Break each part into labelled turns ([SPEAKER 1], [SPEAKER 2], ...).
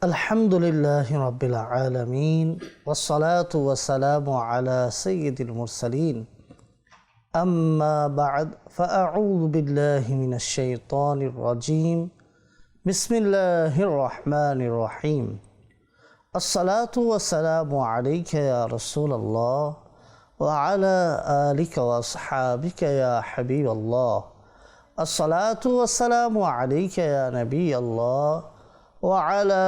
[SPEAKER 1] আলহামদুলিল্লাহি রাব্বিল আলামিন ওয়াসসালাতু ওয়াসসালামু আলা সাইয়্যিদিল মুরসালিন আম্মা বা'দ ফাআউযু বিল্লাহি মিনাশ শাইতানির রাজীম বিসমিল্লাহির রহমানির রহিম আসসালাতু ওয়াসসালামু আলাইকা ইয়া রাসূলাল্লাহ ওয়া আলা আলিকা ওয়া আসহাবিকা ইয়া হাবিবাল্লাহ আসসালাতু ওয়াসসালামু আলাইকা ইয়া নাবিয়াল্লাহ ওয়ালা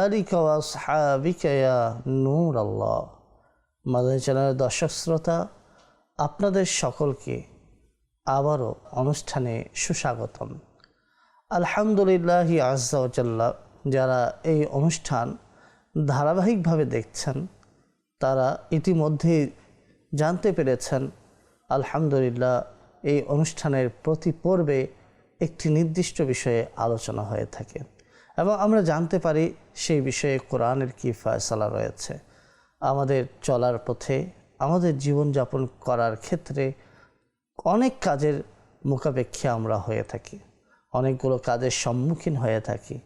[SPEAKER 1] আলিকা ওয়া আসহাবিকা ইয়া নূর আল্লাহ। মাদানী চ্যানেলের দর্শক শ্রোতা, আপনাদের সকলকে আবারও অনুষ্ঠানে সুস্বাগতম। আলহামদুলিল্লাহি আযজা ওয়া জাল্লা, যারা এই অনুষ্ঠান ধারাবাহিকভাবে দেখছেন তারা ইতিমধ্যেই জানতে পেরেছেন আলহামদুলিল্লাহ এই অনুষ্ঠানের প্রতি পর্বে একটি নির্দিষ্ট বিষয়ে আলোচনা হয়ে থাকে এবং আমরা জানতে পারি সেই বিষয়ে কোরআনের কী ফয়সালা রয়েছে। আমাদের চলার পথে, আমাদের জীবনযাপন করার ক্ষেত্রে অনেক কাজের মুখাপেক্ষী আমরা হয়ে থাকি, অনেকগুলো কাজের সম্মুখীন হয়ে থাকি।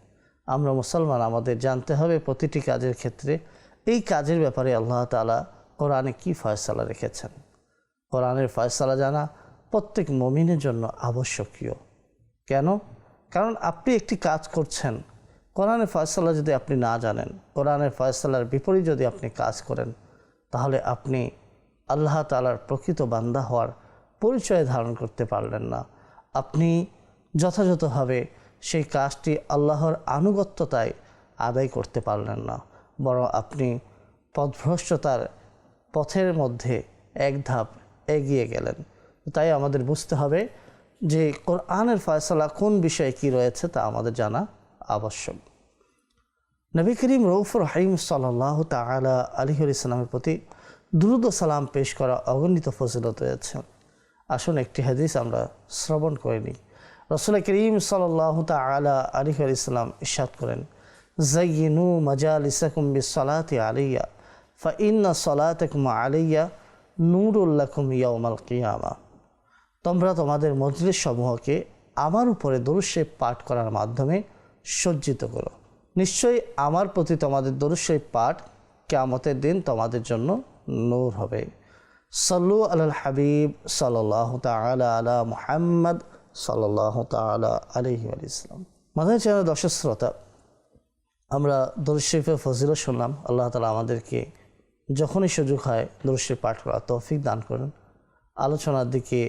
[SPEAKER 1] আমরা মুসলমান, আমাদের জানতে হবে প্রতিটি কাজের ক্ষেত্রে এই কাজের ব্যাপারে আল্লাহ তাআলা কোরআনে কী ফয়সালা রেখেছেন। কোরআনের ফয়সালা জানা প্রত্যেক মুমিনের জন্য আবশ্যকীয়। কেন? কারণ আপনি একটি কাজ করছেন, কোরআনের ফয়সালা যদি আপনি না জানেন, কোরআনের ফয়সালার বিপরীত যদি আপনি কাজ করেন, তাহলে আপনি আল্লাহ তাআলার প্রকৃত বান্দা হওয়ার পরিচয় ধারণ করতে পারলেন না। আপনি যথাযথভাবে সেই কাজটি আল্লাহর আনুগত্যতায় আদায় করতে পারলেন না, বরং আপনি পথভ্রষ্টতার পথের মধ্যে এক ধাপ এগিয়ে গেলেন। তাই আমাদের বুঝতে হবে যে কোরআনের ফয়সালা কোন বিষয়ে কি রয়েছে তা আমাদের জানা আবশ্যক। নবী করিম রউফুর রহিম সাল্লাল্লাহু তাআলা আলাইহি ওয়াসাল্লামের প্রতি দুরূদ ও সালাম পেশ করা অগণিত ফজিলত রয়েছে। আসুন একটি হাদিস আমরা শ্রবণ করে নিই। রাসূল করিম সাল্লাল্লাহু তাআলা আলাইহি ওয়াসাল্লাম ইরশাদ করেন, যায়িনু মাজালিসাকুম বিসসালাতি আলাইয়া ফা ইন্না সালাতাকুম আলাইয়া নূরুল লাকুম ইয়াউমাল কিয়ামা। তোমরা তোমাদের মজলিস সমূহকে আমার উপরে দরুদ শরীফ পাঠ করার মাধ্যমে সজ্জিত করো। নিশ্চয়ই আমার প্রতি তোমাদের দরুদ শরীফ পাঠ কিয়ামতের দিন তোমাদের জন্য নূর হবে। সাল্লু আলাল হাবিব সাল্লাল্লাহু তাআলা আলা মুহাম্মদ সাল্লাল্লাহু তাআলা আলাইহি ওয়াসাল্লাম। মাদানী চ্যানেলের দর্শক শ্রোতা, আমরা দরুদ শরীফের ফজিলত শুনলাম। আল্লাহ তাআলা আমাদেরকে যখনই সুযোগ হয় দরুদ শরীফ পাঠ করার তৌফিক দান করেন। আলোচনার দিকে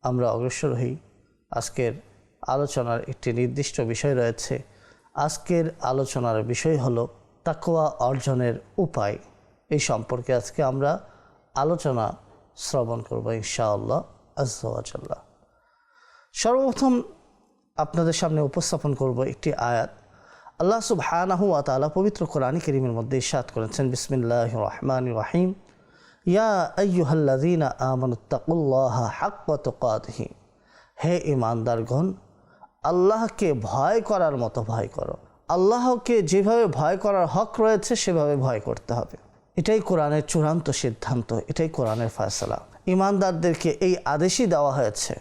[SPEAKER 1] আমরা অগ্রসর হই। আজকের আলোচনার একটি নির্দিষ্ট বিষয় রয়েছে। আজকের আলোচনার বিষয় হলো তাকওয়া অর্জনের উপায়। এই সম্পর্কে আজকে আমরা আলোচনা শ্রবণ করব ইনশাআল্লাহ আযজা ওয়া জাল্লা। সর্বপ্রথম আপনাদের সামনে উপস্থাপন করব একটি আয়াত। আল্লাহ সুবহানাহু ওয়া তাআলা পবিত্র কোরআন কারীমের মধ্যে ইরশাদ করেছেন, বিসমিল্লাহির রহমানির রহিম, ইয়া আইয়ুহাল্লাযীনা আমানুত্তাকুল্লাহা হাক্কা তুকাতিহি। হে ঈমানদারগণ, আল্লাহকে ভয় করার মতো ভয় করো। আল্লাহকে যেভাবে ভয় করার হক রয়েছে সেভাবে ভয় করতে হবে। এটাই কোরআনের চূড়ান্ত সিদ্ধান্ত, এটাই কোরআনের ফয়সালা। ঈমানদারদেরকে এই আদেশই দেওয়া হয়েছে,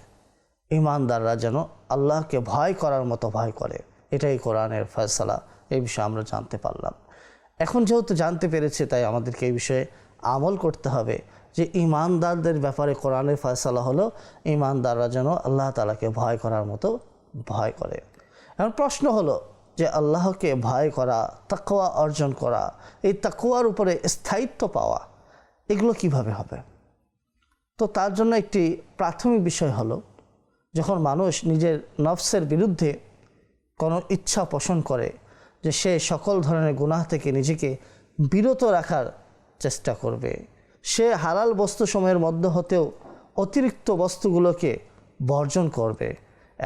[SPEAKER 1] ঈমানদাররা যেন আল্লাহকে ভয় করার মতো ভয় করে। এটাই কোরআনের ফয়সালা। এই বিষয়ে আমরা জানতে পারলাম। এখন যেহেতু জানতে পেরেছি, তাই আমাদেরকে এই বিষয়ে আমল করতে হবে যে ঈমানদারদের ব্যাপারে কোরআনের ফয়সালা হলো ঈমানদাররা যেন আল্লাহ তাআলাকে ভয় করার মতো ভয় করে। এখন প্রশ্ন হলো যে আল্লাহকে ভয় করা, তাকওয়া অর্জন করা, এই তাকওয়ার উপরে স্থায়িত্ব পাওয়া, এগুলো কিভাবে হবে? তো তার জন্য একটি প্রাথমিক বিষয় হলো, যখন মানুষ নিজের নফসের বিরুদ্ধে কোনো ইচ্ছা পোষণ করে যে সে সকল ধরনের গুনাহ থেকে নিজেকে বিরত রাখার চেষ্টা করবে, সে হালাল বস্তুসমূহের মধ্য হতেও অতিরিক্ত বস্তুগুলোকে বর্জন করবে,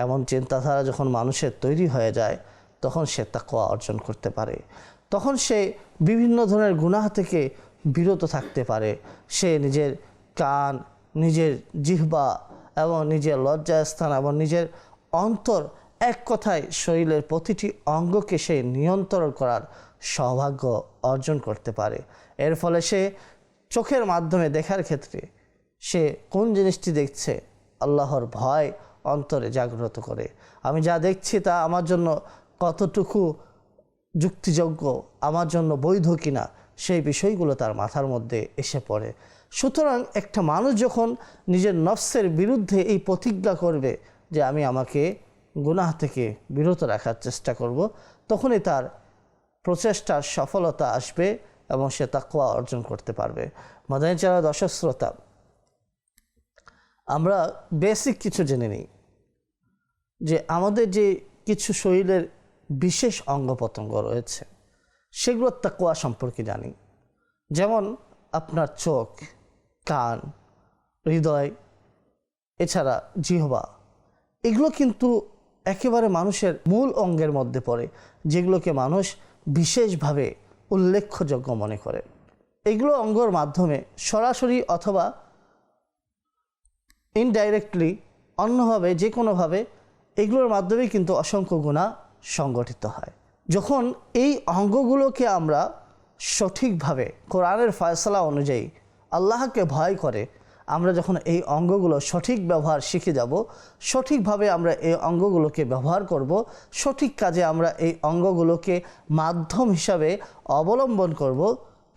[SPEAKER 1] এমন চিন্তাধারা যখন মানুষের তৈরি হয়ে যায়, তখন সে তাকওয়া অর্জন করতে পারে। তখন সে বিভিন্ন ধরনের গুনাহ থেকে বিরত থাকতে পারে। সে নিজের কান, নিজের জিহ্বা এবং নিজের লজ্জাস্থান এবং নিজের অন্তর, এক কথায় শরীরের প্রতিটি অঙ্গকে সে নিয়ন্ত্রণ করার সৌভাগ্য অর্জন করতে পারে। এর ফলে সে চোখের মাধ্যমে দেখার ক্ষেত্রে সে কোন জিনিসটি দেখছে, আল্লাহর ভয় অন্তরে জাগ্রত করে। আমি যা দেখছি তা আমার জন্য কতটুকু যুক্তিযোগ্য, আমার জন্য বৈধ কিনা, সেই বিষয়গুলো তার মাথার মধ্যে এসে পড়ে। সুতরাং একটা মানুষ যখন নিজের নফসের বিরুদ্ধে এই প্রতিজ্ঞা করবে যে আমি আমাকে গুনাহ থেকে বিরত রাখার চেষ্টা করব, তখনই তার প্রচেষ্টার সফলতা আসবে এবং সে তাকওয়া অর্জন করতে পারবে। মাদানী চ্যানেল দর্শক শ্রোতা, আমরা বেসিক কিছু জেনে নিই যে আমাদের যে কিছু শরীরের বিশেষ অঙ্গ প্রত্যঙ্গ রয়েছে সেগুলোর তাকওয়া সম্পর্কে জানি। যেমন আপনার চোখ, কান, হৃদয়, এছাড়া জিহ্বা, এগুলো কিন্তু একেবারে মানুষের মূল অঙ্গের মধ্যে পড়ে, যেগুলোকে মানুষ বিশেষভাবে উল্লেখযোগ্য মনে করে। এগুলো অঙ্গর মাধ্যমে সরাসরি অথবা ইনডাইরেক্টলি, অন্যভাবে যে কোনোভাবে এগুলোর মাধ্যমেই কিন্তু অসংখ্য গুনাহ সংগঠিত হয়। যখন এই অঙ্গগুলোকে আমরা সঠিকভাবে কোরআনের ফয়সালা অনুযায়ী আল্লাহকে ভয় করে আমরা যখন এই অঙ্গগুলো সঠিক ব্যবহার শিখে যাব, সঠিকভাবে আমরা এই অঙ্গগুলোকে ব্যবহার করব, সঠিক কাজে আমরা এই অঙ্গগুলোকে মাধ্যম হিসাবে অবলম্বন করব,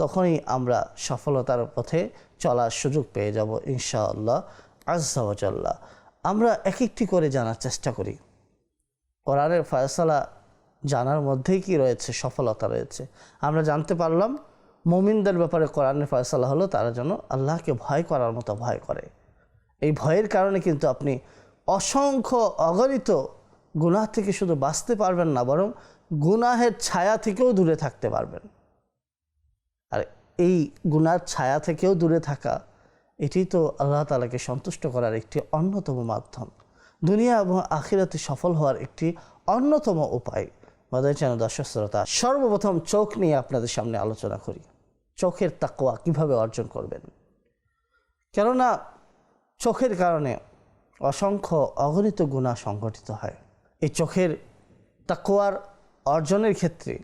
[SPEAKER 1] তখনই আমরা সফলতার পথে চলার সুযোগ পেয়ে যাব ইনশাআল্লাহ আজ্জা ওয়া জাল্লা। আমরা এক একটি করে জানার চেষ্টা করি কোরআনের ফয়সালা জানার মধ্যেই কি রয়েছে, সফলতা রয়েছে। আমরা জানতে পারলাম মুমিনদের ব্যাপারে কোরআনের ফয়সালা হলো তারা যেন আল্লাহকে ভয় করার মতো ভয় করে। এই ভয়ের কারণে কিন্তু আপনি অসংখ্য অগণিত গুনাহ থেকে শুধু বাঁচতে পারবেন না, বরং গুনাহের ছায়া থেকেও দূরে থাকতে পারবেন। আর এই গুনার ছায়া থেকেও দূরে থাকা, এটি তো আল্লাহ তাআলাকে সন্তুষ্ট করার একটি অন্যতম মাধ্যম, দুনিয়া এবং আখিরাতে সফল হওয়ার একটি অন্যতম উপায়। মাদানী চ্যানেল দর্শক শ্রোতা, সর্বপ্রথম চোখ নিয়ে আপনাদের সামনে আলোচনা করি। চোখের তাকওয়া কিভাবে অর্জন করবেন? কেননা চোখের কারণে অসংখ্য অগণিত গুনাহ সংঘটিত হয়। এই চোখের তাকওয়ার অর্জনের ক্ষেত্রে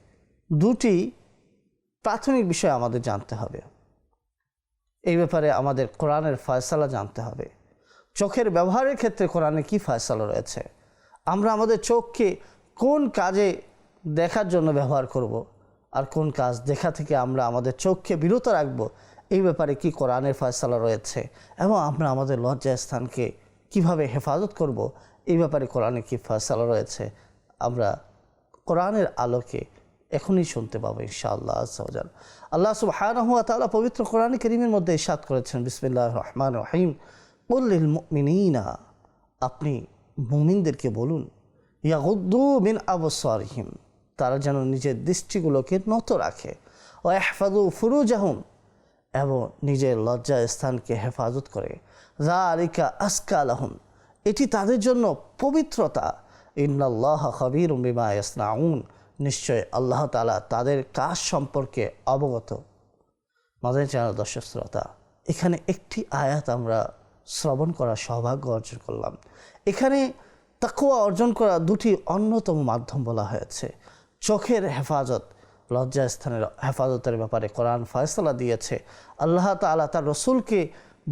[SPEAKER 1] দুটি প্রাথমিক বিষয় আমাদের জানতে হবে। এই ব্যাপারে আমাদের কোরআনের ফয়সালা জানতে হবে। চোখের ব্যবহারের ক্ষেত্রে কোরআনে কি ফয়সালা রয়েছে, আমরা আমাদের চোখকে কোন কাজে দেখার জন্য ব্যবহার করব, আর কোন কাজ দেখা থেকে আমরা আমাদের চোখকে বিরত রাখব, এই ব্যাপারে কি কোরআনের ফয়সালা রয়েছে, এবং আমরা আমাদের লজ্জা স্থানকে কিভাবে হেফাজত করব, এই ব্যাপারে কোরআনে কি ফয়সালা রয়েছে, আমরা কোরআনের আলোকে এখনই শুনতে পাবো ইনশাআল্লাহ আজ্জা ওয়া জাল। আল্লাহ সুবহানাহু ওয়া তাআলা পবিত্র কোরআনে কারীমের মধ্যে ইরশাদ করেছেন, বিসমিল্লাহির রহমানির রহিম, কুল লিল মুমিনিনা, আপনি মুমিনদেরকে বলুন, ইয়াগুদ্দু মিন আবসারিহিম, তারা যেন নিজের দৃষ্টিগুলোকে নত রাখে, ওয়া ইহফাযু ফুরুজাহুম, এবং নিজের লজ্জা স্থানকে হেফাজত করে, যালিকা আজকা লাহুম, এটি তাদের জন্য পবিত্রতা, ইন্নাল্লাহা খাবীরুম বিমা ইয়াসনাউন, নিশ্চয় আল্লাহ তাআলা তাদের কাজ সম্পর্কে অবগত। মাদানী চ্যানেল দর্শক শ্রোতা, এখানে একটি আয়াত আমরা শ্রবণ করার সৌভাগ্য অর্জন করলাম। এখানে তাকওয়া অর্জন করা দুটি অন্যতম মাধ্যম বলা হয়েছে। চোখের হেফাজত, লজ্জা স্থানের হেফাজতের ব্যাপারে কোরআন ফয়সালা দিয়েছে। আল্লাহ তাআলা তার রসুলকে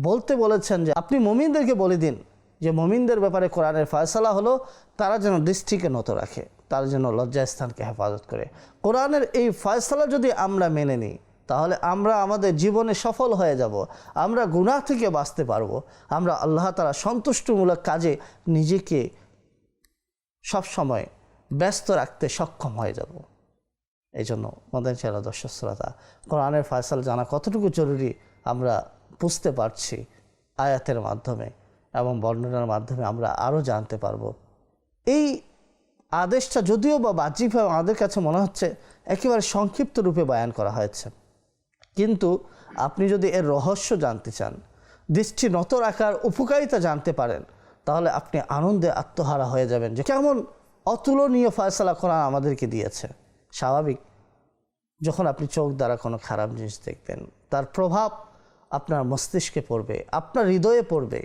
[SPEAKER 1] বলতে বলেছেন যে আপনি মুমিনদেরকে বলে দিন যে মুমিনদের ব্যাপারে কোরআনের ফয়সালা হলো তারা যেন দৃষ্টিকে নত রাখে, তারা যেন লজ্জা স্থানকে হেফাজত করে। কোরআনের এই ফয়সালা যদি আমরা মেনে নিই, তাহলে আমরা আমাদের জীবনে সফল হয়ে যাব, আমরা গুনাহ থেকে বাঁচতে পারবো, আমরা আল্লাহ তাআলা সন্তুষ্টমূলক কাজে নিজেকে সবসময় ব্যস্ত রাখতে সক্ষম হয়ে যাব। এই জন্য মাদানী চ্যানেল দর্শক শ্রোতা, কোরআনের ফয়সালা জানা কতটুকু জরুরি আমরা বুঝতে পারছি আয়াতের মাধ্যমে এবং বর্ণনার মাধ্যমে আমরা আরও জানতে পারবো। এই আদেশটা যদিও বা বাহ্যিকভাবে আমাদের কাছে মনে হচ্ছে একেবারে সংক্ষিপ্ত রূপে বয়ান করা হয়েছে, কিন্তু আপনি যদি এর রহস্য জানতে চান, দৃষ্টি নত রাখার উপকারিতা জানতে পারেন, তাহলে আপনি আনন্দে আত্মহারা হয়ে যাবেন যে কেমন অতুলনীয় ফয়সালা কোরআন আমাদেরকে দিয়েছে। স্বাভাবিক, যখন আপনি চোখ দ্বারা কোনো খারাপ জিনিস দেখবেন, তার প্রভাব আপনার মস্তিষ্কে পড়বে, আপনার হৃদয়ে পড়বে,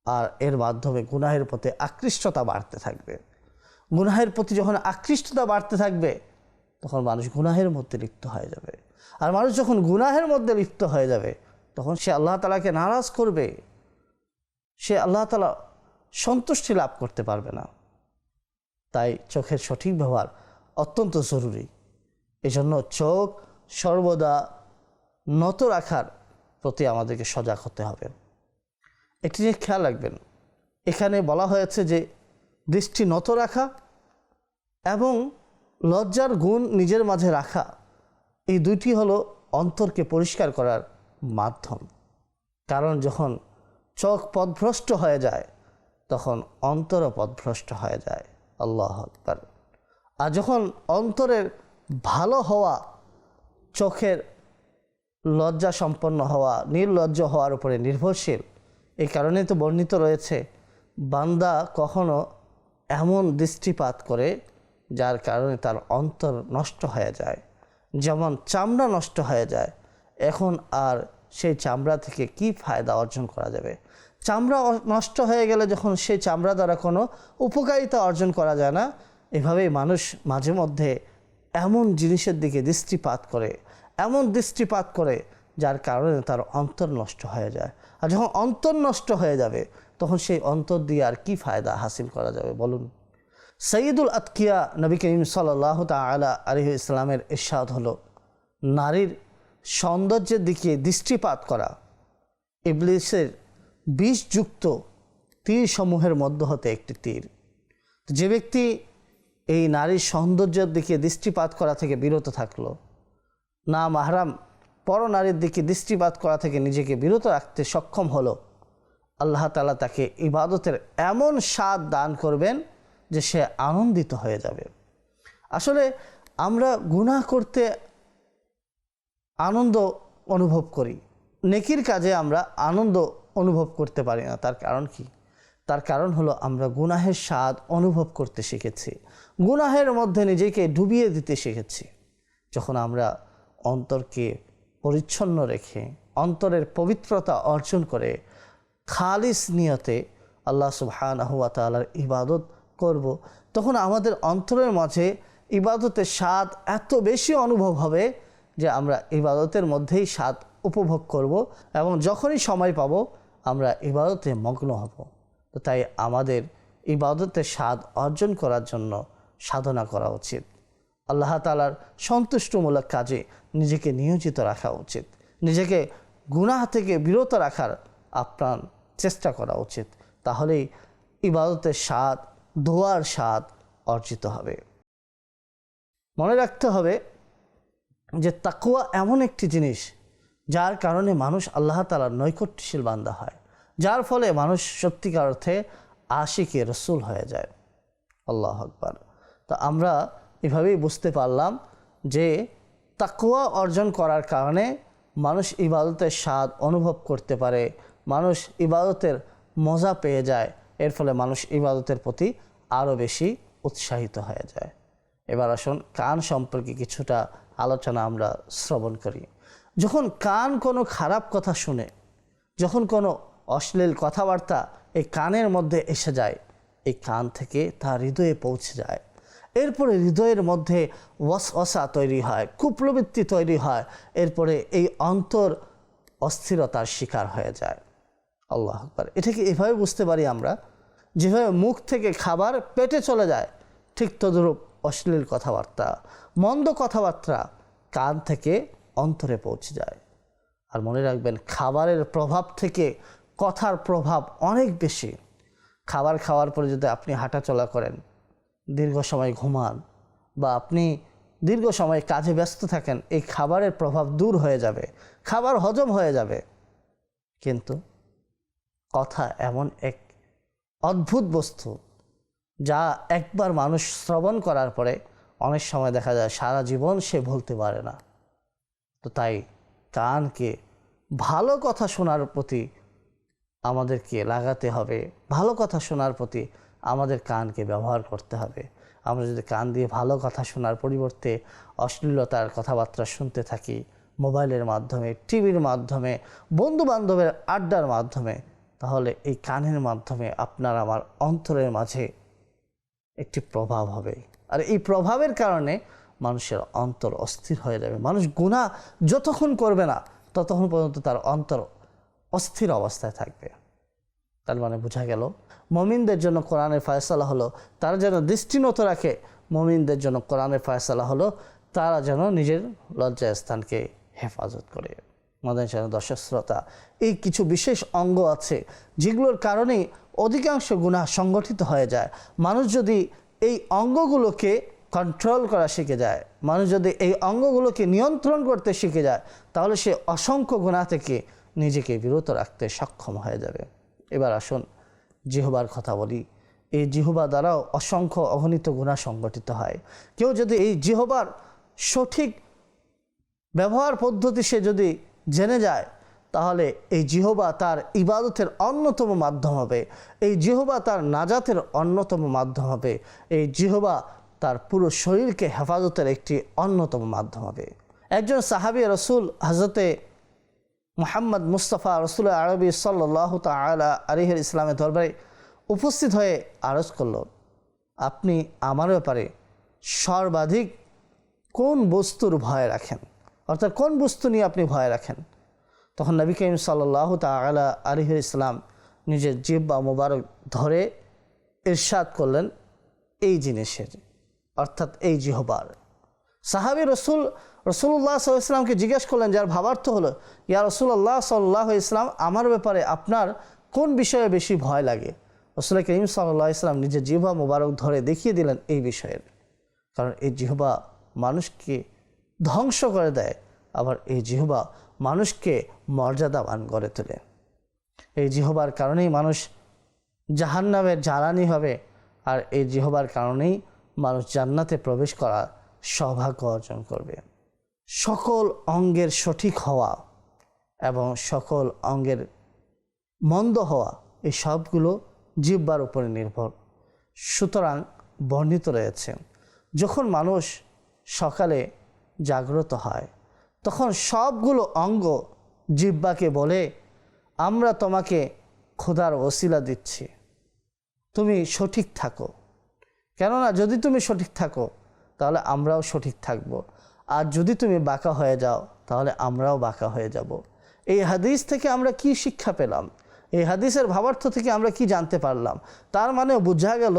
[SPEAKER 1] আর এর মাধ্যমে গুনাহের প্রতি আকৃষ্টতা বাড়তে থাকবে। গুনাহের প্রতি যখন আকৃষ্টতা বাড়তে থাকবে, তখন মানুষ গুনাহের মধ্যে লিপ্ত হয়ে যাবে। আর মানুষ যখন গুনাহের মধ্যে লিপ্ত হয়ে যাবে, তখন সে আল্লাহ তাআলাকে নারাজ করবে, সে আল্লাহ তাআলা সন্তুষ্টি লাভ করতে পারবে না। তাই চোখের সঠিক ব্যবহার অত্যন্ত জরুরি। এজন্য চোখ সর্বদা নত রাখার প্রতি আমাদেরকে সজাগ হতে হবে। একটি জিনিস খেয়াল রাখবেন, এখানে বলা হয়েছে যে দৃষ্টি নত রাখা এবং লজ্জার গুণ নিজের মাঝে রাখা, এই দুইটি হলো অন্তরকে পরিষ্কার করার মাধ্যম। কারণ যখন চোখ পথভ্রষ্ট হয়ে যায় তখন অন্তরও পথভ্রষ্ট হয়ে যায়। আল্লাহু আকবার। আর যখন অন্তরের ভালো হওয়া, চোখের লজ্জা সম্পন্ন হওয়া, নির্লজ্জ হওয়ার উপরে নির্ভরশীল, এই কারণে তো বর্ণিত রয়েছে বান্দা কখনো এমন দৃষ্টিপাত করে যার কারণে তার অন্তর নষ্ট হয়ে যায়। যেমন চামড়া নষ্ট হয়ে যায়, এখন আর সেই চামড়া থেকে কি ফায়দা অর্জন করা যাবে? চামড়া নষ্ট হয়ে গেলে যখন সেই চামড়া দ্বারা কোনো উপকারিতা অর্জন করা যায় না, এভাবেই মানুষ মাঝে মধ্যে এমন জিনিসের দিকে দৃষ্টিপাত করে, এমন দৃষ্টিপাত করে যার কারণে তার অন্তর নষ্ট হয়ে যায়। আর যখন অন্তর নষ্ট হয়ে যাবে তখন সেই অন্তর দিয়ে আর কি ফায়দা হাসিল করা যাবে বলুন? সৈয়দুল আতকিয়া নবী করিম সাল্লাল্লাহু তাআলা আলাইহি ইসলামের ইরশাদ হলো, নারীর সৌন্দর্যের দিকে দৃষ্টিপাত করা ইবলিসের বিষযুক্ত তীর সমূহের মধ্য হতে একটি তীর। যে ব্যক্তি এই নারীর সৌন্দর্যের দিকে দৃষ্টিপাত করা থেকে বিরত থাকলো, না মাহরাম পর নারীর দিকে দৃষ্টিপাত করা থেকে নিজেকে বিরত রাখতে সক্ষম হলো, আল্লাহ তাআলা তাকে ইবাদতের এমন স্বাদ দান করবেন যে সে আনন্দিত হয়ে যাবে। আসলে আমরা গুনাহ করতে আনন্দ অনুভব করি, নেকির কাজে আমরা আনন্দ অনুভব করতে পারি না। তার কারণ কি? তার কারণ হলো আমরা গুনাহের স্বাদ অনুভব করতে শিখেছি, গুনাহের মধ্যে নিজেকে ডুবিয়ে দিতে শিখেছি। যখন আমরা অন্তরকে পরিচ্ছন্ন রেখে অন্তরের পবিত্রতা অর্জন করে খালিস নিয়তে আল্লাহ সুবহানাহু ওয়া তাআলার ইবাদত করব, তখন আমাদের অন্তরের মাঝে ইবাদতের স্বাদ এত বেশি অনুভব হবে যে আমরা ইবাদতের মধ্যেই স্বাদ উপভোগ করব এবং যখনই সময় পাব আমরা ইবাদতে মগ্ন হব। তো তাই আমাদের ইবাদতের স্বাদ অর্জন করার জন্য সাধনা করা উচিত, আল্লাহ তাআলার সন্তুষ্টমূলক কাজে নিজেকে নিয়োজিত রাখা উচিত, নিজেকে গুনাহ থেকে বিরত রাখার আপ্রাণ চেষ্টা করা উচিত। তাহলেই ইবাদতের স্বাদ, দোয়ার স্বাদ অর্জিত হবে। মনে রাখতে হবে যে তাকওয়া এমন একটি জিনিস যার কারণে মানুষ আল্লাহ তাআলার নৈকট্যশীল বান্দা হয়, যার ফলে মানুষ সত্যিকার অর্থে আশিকে রসুল হয়ে যায়। আল্লাহু আকবার। তো আমরা এভাবেই বুঝতে পারলাম যে তাকওয়া অর্জন করার কারণে মানুষ ইবাদতের স্বাদ অনুভব করতে পারে, মানুষ ইবাদতের মজা পেয়ে যায়, এর ফলে মানুষ ইবাদতের প্রতি আরও বেশি উৎসাহিত হয়ে যায়। এবার আসুন কান সম্পর্কে কিছুটা আলোচনা আমরা শ্রবণ করি। যখন কান কোনো খারাপ কথা শুনে, যখন কোনো অশ্লীল কথাবার্তা এই কানের মধ্যে এসে যায়, এই কান থেকে তার হৃদয়ে পৌঁছে যায়, এরপরে হৃদয়ের মধ্যে ওয়াসওয়াসা তৈরি হয়, কুপ্রবৃত্তি তৈরি হয়, এরপরে এই অন্তর অস্থিরতার শিকার হয়ে যায়। আল্লাহু আকবার। এটাকে এভাবে বুঝতে পারি আমরা, যেভাবে মুখ থেকে খাবার পেটে চলে যায়, ঠিক তদ্রূপ অশ্লীল কথাবার্তা, মন্দ কথাবার্তা কান থেকে অন্তরে পৌঁছে যায়। আর মনে রাখবেন, খাবারের প্রভাব থেকে কথার প্রভাব অনেক বেশি। খাবার খাওয়ার পরে যদি আপনি হাঁটাচলা করেন, দীর্ঘ সময় ঘুমান, বা আপনি দীর্ঘ সময় কাজে ব্যস্ত থাকেন, এই খাবারের প্রভাব দূর হয়ে যাবে, খাবার হজম হয়ে যাবে। কিন্তু কথা এমন এক অদ্ভুত বস্তু যা একবার মানুষ শ্রবণ করার পরে অনেক সময় দেখা যায় সারা জীবন সে ভুলতে পারে না। তো তাই কানকে ভালো কথা শোনার প্রতি আমাদেরকে লাগাতে হবে, ভালো কথা শোনার প্রতি আমাদের কানকে ব্যবহার করতে হবে। আমরা যদি কান দিয়ে ভালো কথা শোনার পরিবর্তে অশ্লীলতার কথাবার্তা শুনতে থাকি, মোবাইলের মাধ্যমে, টিভির মাধ্যমে, বন্ধুবান্ধবের আড্ডার মাধ্যমে, তাহলে এই কানের মাধ্যমে আপনার আমার অন্তরের মাঝে একটি প্রভাব হবে। আর এই প্রভাবের কারণে মানুষের অন্তর অস্থির হয়ে যাবে। মানুষ গুনাহ যতক্ষণ করবে না ততক্ষণ পর্যন্ত তার অন্তর অস্থির অবস্থায় থাকবে। তার মানে বোঝা গেল, মুমিনদের জন্য কোরআনের ফয়সালা হলো তারা যেন দৃষ্টিনত রাখে, মুমিনদের জন্য কোরআনের ফয়সালা হলো তারা যেন নিজের লজ্জাস্থানকে হেফাজত করে। মাদানী চ্যানেল দর্শক শ্রোতা, এই কিছু বিশেষ অঙ্গ আছে যেগুলোর কারণে অধিকাংশ গুনাহ সংগঠিত হয়ে যায়। মানুষ যদি এই অঙ্গগুলোকে কন্ট্রোল করা শিখে যায়, মানুষ যদি এই অঙ্গগুলোকে নিয়ন্ত্রণ করতে শিখে যায়, তাহলে সে অসংখ্য গুনাহ থেকে নিজেকে বিরত রাখতে সক্ষম হয়ে যাবে। এবার আসুন জিহ্বার কথা বলি। এই জিহ্বা দ্বারাও অসংখ্য অগণিত গুনাহ সংগঠিত হয়। কেউ যদি এই জিহ্বার সঠিক ব্যবহার পদ্ধতি সে যদি জেনে যায়, তাহলে এই জিহ্বা তার ইবাদতের অন্যতম মাধ্যম হবে, এই জিহ্বা তার নাজাতের অন্যতম মাধ্যম হবে, এই জিহ্বা তার পুরো শরীরকে হেফাজতের একটি অন্যতম মাধ্যম হবে। একজন সাহাবী রসুল হজরতে মুহাম্মদ মুস্তাফা রসুল আরবি সাল্লাল্লাহু তাআলা আলাইহি ইসলামের দরবারে উপস্থিত হয়ে আরজ করল, আপনি আমার ব্যাপারে সর্বাধিক কোন বস্তুর ভয় রাখেন, অর্থাৎ কোন বস্তু নিয়ে আপনি ভয় রাখেন? তখন নবী করিম সাল্লাল্লাহু তাআলা আলাইহি ইসলাম নিজের জিহ্বা মুবারক ধরে ইরশাদ করলেন এই জিনিসের, অর্থাৎ এই জিহ্বার। সাহাবী রাসূলুল্লাহ সাল্লাল্লাহু আলাইহি ওয়াসাল্লামকে জিজ্ঞেস করলেন, যার ভাবার্থ হলো, ইয়া রাসূলুল্লাহ সাল্লাল্লাহু আলাইহি ওয়াসাল্লাম, আমার ব্যাপারে আপনার কোন বিষয়ে বেশি ভয় লাগে? রাসূল করিম সাল্লাল্লাহু আলাইহি ওয়াসাল্লাম নিজের জিহ্বা মুবারক ধরে দেখিয়ে দিলেন এই বিষয়ের। কারণ এই জিহ্বা মানুষকে ধ্বংস করে দেয়, আবার এই জিহ্বা মানুষকে মর্যাদাবান করে তোলে। এই জিহ্বার কারণেই মানুষ জাহান্নামের জ্বালানি হবে, আর এই জিহ্বার কারণেই মানুষ জান্নাতে প্রবেশ করার সৌভাগ্য অর্জন করবে। সকল অঙ্গের সঠিক হওয়া এবং সকল অঙ্গের মন্দ হওয়া, এই সবগুলো জিহ্বার উপরে নির্ভর। সুতরাং বর্ণিত রয়েছে, যখন মানুষ সকালে জাগ্রত হয়, তখন সবগুলো অঙ্গ জিহ্বাকে বলে, আমরা তোমাকে খোদার ওসিলা দিচ্ছি, তুমি সঠিক থাকো। কেননা যদি তুমি সঠিক থাকো তাহলে আমরাও সঠিক থাকব, আর যদি তুমি বাঁকা হয়ে যাও তাহলে আমরাও বাঁকা হয়ে যাব। এই হাদিস থেকে আমরা কি শিক্ষা পেলাম? এই হাদিসের ভাবার্থ থেকে আমরা কি জানতে পারলাম? তার মানে বোঝা গেল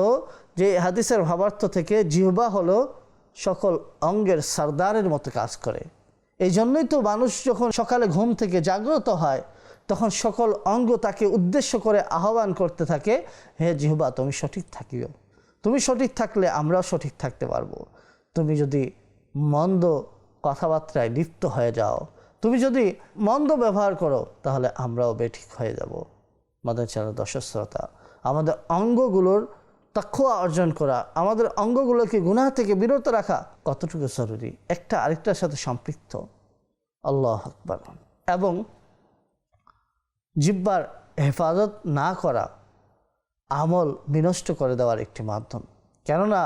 [SPEAKER 1] যে এই হাদিসের ভাবার্থ থেকে জিহ্বা হলো সকল অঙ্গের সরদারের মতো কাজ করে। এই জন্যই তো মানুষ যখন সকালে ঘুম থেকে জাগ্রত হয়, তখন সকল অঙ্গ তাকে উদ্দেশ্য করে আহ্বান করতে থাকে, হে জিহ্বা তুমি সঠিক থাকিও, তুমি সঠিক থাকলে আমরাও সঠিক থাকতে পারবো। তুমি যদি মন্দ কথাবার্তায় লিপ্ত হয়ে যাও, তুমি যদি মন্দ ব্যবহার করো, তাহলে আমরাও বেঠিক হয়ে যাব। মাদানী চ্যানেল দর্শক শ্রোতা, আমাদের অঙ্গগুলোর তাকওয়া অর্জন করা, আমাদের অঙ্গগুলোকে গুনাহ থেকে বিরত রাখা কতটুকু জরুরি, একটা আরেকটার সাথে সম্পৃক্ত। আল্লাহু আকবার। এবং জিহ্বার হেফাজত না করা আমল বিনষ্ট করে দেওয়ার একটি মাধ্যম। কেননা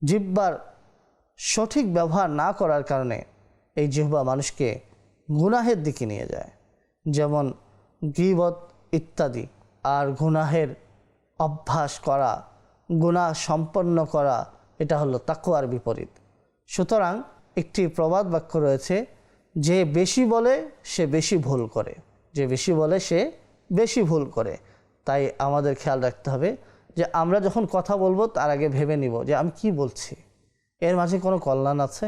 [SPEAKER 1] জিহ্বার সঠিক ব্যবহার না করার কারণে এই জিহ্বা মানুষকে গুনাহের দিকে নিয়ে যায়, যেমন গীবত ইত্যাদি। আর গুনাহের অভ্যাস করা, গুনাহ সম্পন্ন করা, এটা হলো তাকওয়ার বিপরীত। সুতরাং একটি প্রবাদ বাক্য রয়েছে, যে বেশি বলে সে বেশি ভুল করে, যে বেশি বলে সে বেশি ভুল করে। তাই আমাদের খেয়াল রাখতে হবে যে আমরা যখন কথা বলবো তার আগে ভেবে নিব যে আমি কি বলছি, এর মাঝে কোনো কল্যাণ আছে?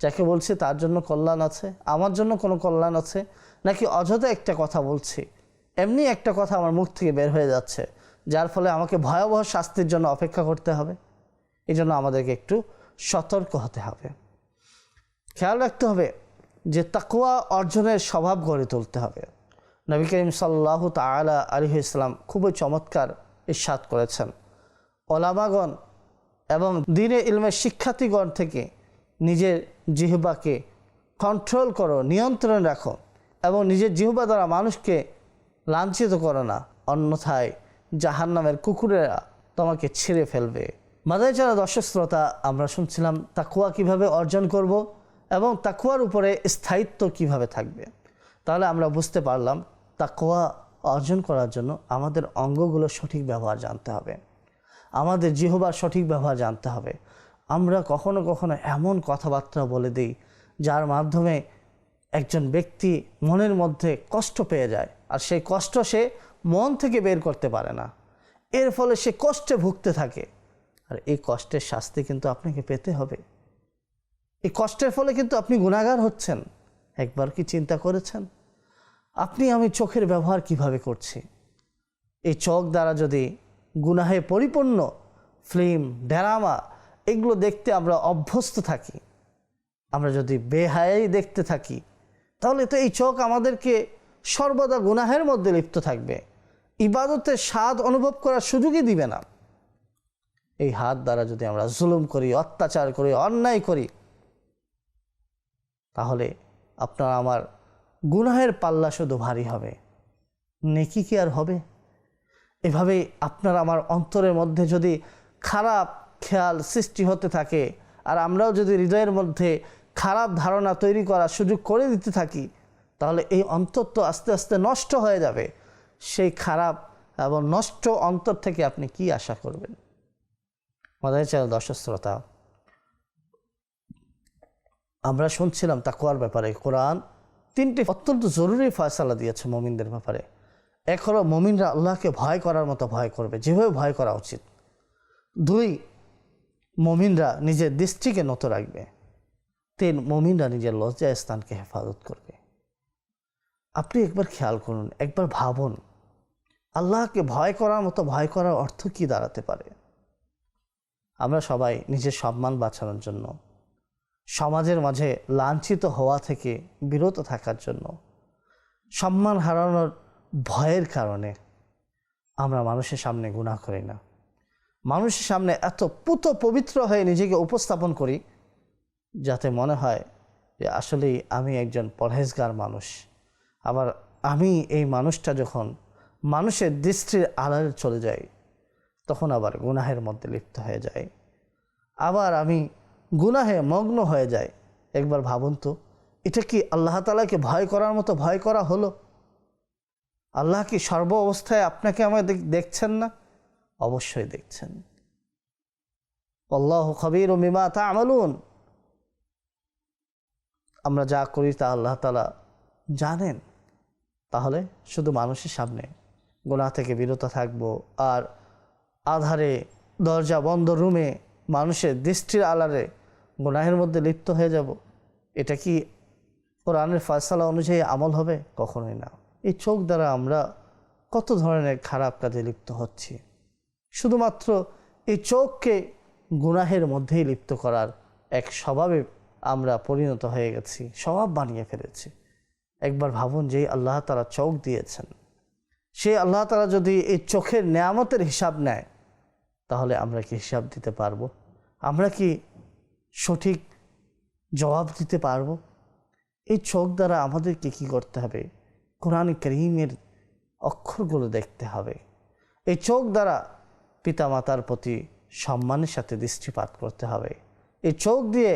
[SPEAKER 1] যাকে বলছি তার জন্য কল্যাণ আছে, আমার জন্য কোনো কল্যাণ আছে, নাকি অযথা একটা কথা বলছি, এমনি একটা কথা আমার মুখ থেকে বের হয়ে যাচ্ছে, যার ফলে আমাকে ভয়াবহ শাস্তির জন্য অপেক্ষা করতে হবে। এই জন্য আমাদেরকে একটু সতর্ক হতে হবে, খেয়াল রাখতে হবে যে তাকওয়া অর্জনের স্বভাব গড়ে তুলতে হবে। নবী করিম সাল্লাল্লাহু তাআলা আলাইহি ইসলাম খুবই চমৎকার ইরশাদ করেছেন, ওলামাগণ এবং দ্বীনে ইলমের শিক্ষার্থীগণ থেকে নিজের জিহ্বাকে কন্ট্রোল করো, নিয়ন্ত্রণ রাখো, এবং নিজের জিহ্বা দ্বারা মানুষকে লাঞ্ছিত করো না, অন্যথায় জাহান্নামের কুকুরেরা তোমাকে ছিঁড়ে ফেলবে। মাদানী চ্যানেল দর্শক শ্রোতা, আমরা শুনছিলাম তাকওয়া কিভাবে অর্জন করব এবং তাকওয়ার উপরে স্থায়িত্ব কিভাবে থাকবে। তাহলে আমরা বুঝতে পারলাম তাকওয়া অর্জন করার জন্য আমাদের অঙ্গগুলোর সঠিক ব্যবহার জানতে হবে, আমাদের জিহ্বার সঠিক ব্যবহার জানতে হবে। আমরা কখনো কখনো এমন কথাবার্তা বলে দিই যার মাধ্যমে একজন ব্যক্তি মনের মধ্যে কষ্ট পেয়ে যায়, আর সেই কষ্ট সে মন থেকে বের করতে পারে না, এর ফলে সে কষ্টে ভুগতে থাকে। আর এই কষ্টের শাস্তি কিন্তু আপনাকে পেতে হবে। এই কষ্টের ফলে কিন্তু আপনি গুনাহগার হচ্ছেন। একবার কি চিন্তা করেছেন আপনি আমি চোখের ব্যবহার কিভাবে করছি? এই চোখ দ্বারা যদি গুনাহে পরিপূর্ণ ফিল্ম, ড্রামা এগুলো দেখতে আমরা অভ্যস্ত থাকি, আমরা যদি বেহায়াই দেখতে থাকি, তাহলে তো এই চোখ আমাদেরকে সর্বদা গুনাহের মধ্যে লিপ্ত থাকবে, ইবাদতের স্বাদ অনুভব করার সুযোগই দিবে না। এই হাত দ্বারা যদি আমরা জুলুম করি, অত্যাচার করি, অন্যায় করি, তাহলে আপনার আমার গুনাহের পাল্লা শুধু ভারী হবে, নেকি কি আর হবে? এভাবেই আপনার আমার অন্তরের মধ্যে যদি খারাপ খেয়াল সৃষ্টি হতে থাকে, আর আমরাও যদি হৃদয়ের মধ্যে খারাপ ধারণা তৈরি করার সুযোগ করে দিতে থাকি, তাহলে এই অন্তর তো আস্তে আস্তে নষ্ট হয়ে যাবে। সেই খারাপ এবং নষ্ট অন্তর থেকে আপনি কি আশা করবেন? মাদানী চ্যানেল দর্শক শ্রোতা, আমরা শুনছিলাম তাকওয়ার ব্যাপারে কোরআন 3টি অত্যন্ত জরুরি ফয়সালা দিয়েছে মুমিনদের ব্যাপারে। এক হলো মুমিনরা আল্লাহকে ভয় করার মতো ভয় করবে, যেভাবে ভয় করা উচিত। 2, মুমিনরা নিজের দৃষ্টিকে নত রাখবে। 3, মুমিনরা নিজের লজ্জা স্থানকে হেফাজত করবে। আপনি একবার খেয়াল করুন, একবার ভাবুন, আল্লাহকে ভয় করার মতো ভয় করার অর্থ কি দাঁড়াতে পারে? আমরা সবাই নিজের সম্মান বাঁচানোর জন্য, সমাজের মাঝে লাঞ্ছিত হওয়া থেকে বিরত থাকার জন্য, সম্মান হারানোর ভয়ের কারণে আমরা মানুষের সামনে গুনাহ করি না। মানুষের সামনে এত পুত পবিত্র হয়ে নিজেকে উপস্থাপন করি যাতে মনে হয় যে আসলেই আমি একজন পরহেজগার মানুষ। আবার আমি এই মানুষটা যখন মানুষের দৃষ্টির আড়ালে চলে যাই, তখন আবার গুনাহের মধ্যে লিপ্ত হয়ে যায়, আবার আমি গুনাহে মগ্ন হয়ে যায়। একবার ভাবুন তো, এটা কি আল্লাহ তাআলাকে ভয় করার মতো ভয় করা হলো? আল্লাহ কি সর্ব অবস্থায় আপনাকে আমাকে দেখছেন না? অবশ্যই দেখছেন। আল্লাহু খাবীরুম বিমা তা'মালুন। আমরা যা করি তা আল্লাহ তাআলা জানেন। তাহলে শুধু মানুষের সামনে গুনাহ থেকে বিরত থাকব, আর আধারে দরজা বন্ধ রুমে মানুষের দৃষ্টির আড়ালে গুনাহের মধ্যে লিপ্ত হয়ে যাব? এটা কি কোরআনের ফয়সালা অনুযায়ী আমল হবে? কখনোই না। এই চোখ দ্বারা আমরা কত ধরনের খারাপ কাজে লিপ্ত হচ্ছি। শুধুমাত্র এই চোখকে গুনাহের মধ্যেই লিপ্ত করার এক স্বভাবে আমরা পরিণত হয়ে গেছি, স্বভাব বানিয়ে ফেলেছি। একবার ভাবুন, যে আল্লাহ তাআলা চোখ দিয়েছেন, সেই আল্লাহ তাআলা যদি এই চোখের নেয়ামতের হিসাব নেয়, তাহলে আমরা কি হিসাব দিতে পারবো? আমরা কি সঠিক জবাব দিতে পারবো? এই চোখ দ্বারা আমাদেরকে কি করতে হবে? কোরআন কারীমের অক্ষরগুলো দেখতে হবে। এই চোখ দ্বারা পিতামাতার প্রতি সম্মানের সাথে দৃষ্টিপাত করতে হবে। এই চোখ দিয়ে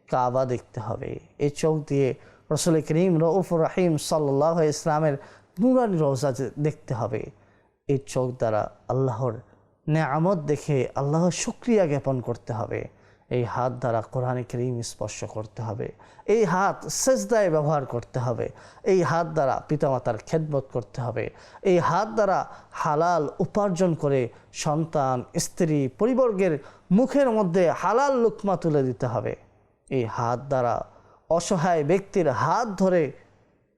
[SPEAKER 1] কাবা দেখতে হবে। এই চোখ দিয়ে রাসূল করিম রউফুর রহিম সাল্লাল্লাহু আলাইহি ইসলামের নূরানি রওজা দেখতে হবে। এই চোখ দ্বারা আল্লাহর নেয়ামত দেখে আল্লাহর শুকরিয়া জ্ঞাপন করতে হবে। এই হাত দ্বারা কোরআন কারীম স্পর্শ করতে হবে। এই হাত সেজদায় ব্যবহার করতে হবে। এই হাত দ্বারা পিতামাতার খেদমত করতে হবে। এই হাত দ্বারা হালাল উপার্জন করে সন্তান, স্ত্রী, পরিবর্গের মুখের মধ্যে হালাল লুকমা তুলে দিতে হবে। এই হাত দ্বারা অসহায় ব্যক্তির হাত ধরে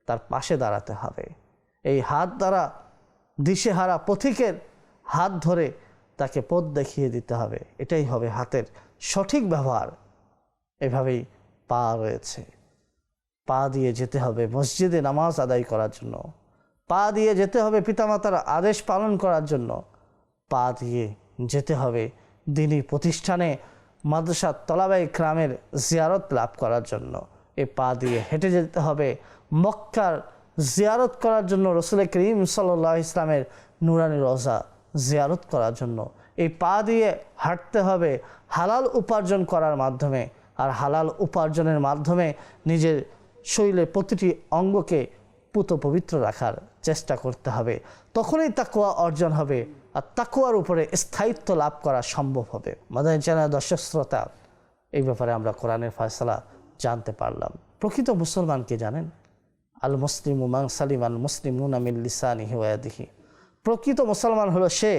[SPEAKER 1] তার পাশে দাঁড়াতে হবে। এই হাত দ্বারা দিশেহারা পথিকের হাত ধরে তাকে পথ দেখিয়ে দিতে হবে। এটাই হবে হাতের সঠিক ব্যবহার। এভাবেই পা রয়েছে। পা দিয়ে যেতে হবে মসজিদে নামাজ আদায় করার জন্য, পা দিয়ে যেতে হবে পিতামাতার আদেশ পালন করার জন্য, পা দিয়ে যেতে হবে দ্বীনি প্রতিষ্ঠানে মাদ্রাসা তলাবে ইকরামের জিয়ারত লাভ করার জন্য। এই পা দিয়ে হেঁটে যেতে হবে মক্কার জিয়ারত করার জন্য, রাসূল করিম সাল্লাল্লাহু আলাইহি ইসলামের নূরানি রওজা জিয়ারত করার জন্য। এই পা দিয়ে হাঁটতে হবে হালাল উপার্জন করার মাধ্যমে, আর হালাল উপার্জনের মাধ্যমে নিজের শরীরের প্রতিটি অঙ্গকে পুত পবিত্র রাখার চেষ্টা করতে হবে। তখনই তাকওয়া অর্জন হবে, আর তাকওয়ার উপরে স্থায়িত্ব লাভ করা সম্ভব হবে। মাদানী চ্যানেল দর্শক শ্রোতা, এই ব্যাপারে আমরা কোরআনের ফয়সালা জানতে পারলাম। প্রকৃত মুসলমানকে জানেন? আল মুসলিমু মান সালিমা আল মুসলিমুনা মিন লিসানিহি ওয়া ইয়াদিহি। প্রকৃত মুসলমান হলো সে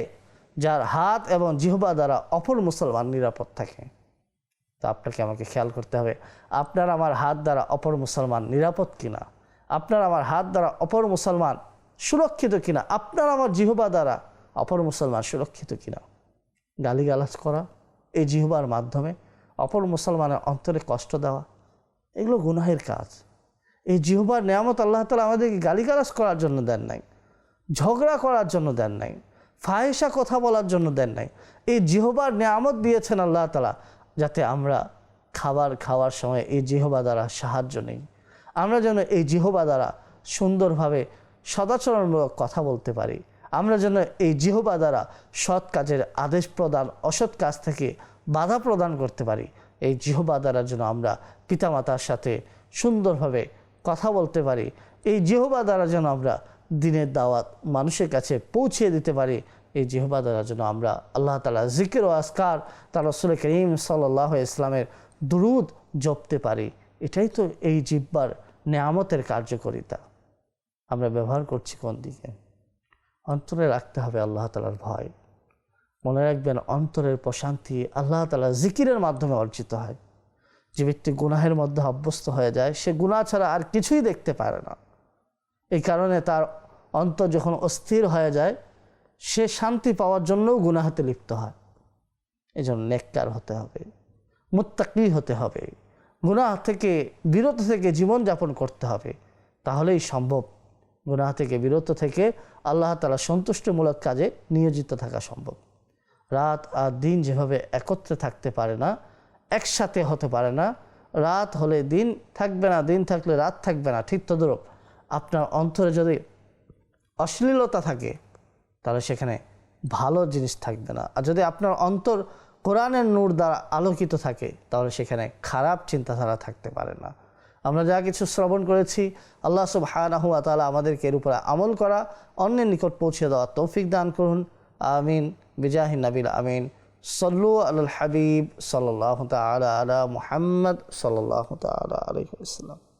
[SPEAKER 1] যার হাত এবং জিহ্বা দ্বারা অপর মুসলমান নিরাপদ থাকে। তো আপনাকে আমাকে খেয়াল করতে হবে, আপনার আমার হাত দ্বারা অপর মুসলমান নিরাপদ কিনা, আপনার আমার হাত দ্বারা অপর মুসলমান সুরক্ষিত কিনা, আপনার আমার জিহ্বা দ্বারা অপর মুসলমান সুরক্ষিত কিনা। গালিগালাজ করা এই জিহ্বার মাধ্যমে অপর মুসলমানের অন্তরে কষ্ট দেওয়া, এগুলো গুনাহের কাজ। এই জিহ্বার নেয়ামত আল্লাহ তাআলা আমাদেরকে গালিগালাজ করার জন্য দেন নাই, ঝগড়া করার জন্য দেন নাই, ফাহিশা কথা বলার জন্য দেন নাই। এই জিহ্বার নেয়ামত দিয়েছেন আল্লাহ তাআলা যাতে আমরা খাবার খাওয়ার সময় এই জিহ্বা দ্বারা সাহায্য নেই, আমরা যেন এই জিহ্বা দ্বারা সুন্দরভাবে সদাচরণমূলক কথা বলতে পারি, আমরা যেন এই জিহ্বা দ্বারা সৎ কাজের আদেশ প্রদান, অসৎ কাজ থেকে বাধা প্রদান করতে পারি। এই জিহ্বা দ্বারা যেন আমরা পিতামাতার সাথে সুন্দরভাবে কথা বলতে পারি, এই জিহ্বা দ্বারা যেন আমরা দিনের দাওয়াত মানুষের কাছে পৌঁছে দিতে পারি, এই জিহ্বা দ্বারা যেন আমরা আল্লাহ তাআলা জিকির ও আজকার, তার রাসূল করিম সাল্লাল্লাহু আলাইহি ইসলামের দুরূদ জপতে পারি। এটাই তো এই জিহ্বার নেয়ামতের কার্যকারিতা। আমরা ব্যবহার করছি কোন দিকে? অন্তরে রাখতে হবে আল্লাহ তাআলার ভয়। মনে রাখবেন, অন্তরের প্রশান্তি আল্লাহ তাআলা জিকিরের মাধ্যমে অর্জিত হয়। যে ব্যক্তি গুনাহের মধ্যে অভ্যস্ত হয়ে যায়, সে গুনাহ ছাড়া আর কিছুই দেখতে পারে না। এই কারণে তার অন্তর যখন অস্থির হয়ে যায়, সে শান্তি পাওয়ার জন্যও গুনাহাতে লিপ্ত হয়। এই জন্য নেককার হতে হবে, মুত্তাকি হতে হবে, গুনাহ থেকে বিরত থেকে জীবনযাপন করতে হবে, তাহলেই সম্ভব গুনাহ থেকে বিরত থেকে আল্লাহ তাআলা সন্তুষ্টমূলক কাজে নিয়োজিত থাকা সম্ভব। রাত আর দিন যেভাবে একত্রে থাকতে পারে না, একসাথে হতে পারে না, রাত হলে দিন থাকবে না, দিন থাকলে রাত থাকবে না, ঠিক তদ্রূপ আপনার অন্তরে যদি অশ্লীলতা থাকে তাহলে সেখানে ভালো জিনিস থাকবে না। আর যদি আপনার অন্তর কোরআনের নূর দ্বারা আলোকিত থাকে তাহলে সেখানে খারাপ চিন্তাধারা থাকতে পারে না। আমরা যা কিছু শ্রবণ করেছি, আল্লাহ সুবহানাহু ওয়া তাআলা আমাদেরকে এর উপরে আমল করা, অন্যের নিকট পৌঁছে দেওয়ার তৌফিক দান করুন। আমিন বিজাহি নবিল আমিন। সল্লু আলাল হাবিব সাল্লাল্লাহু তাআলা আলা মুহাম্মদ সাল্লাল্লাহু তাআলা আলাইহি ওয়াসাল্লাম।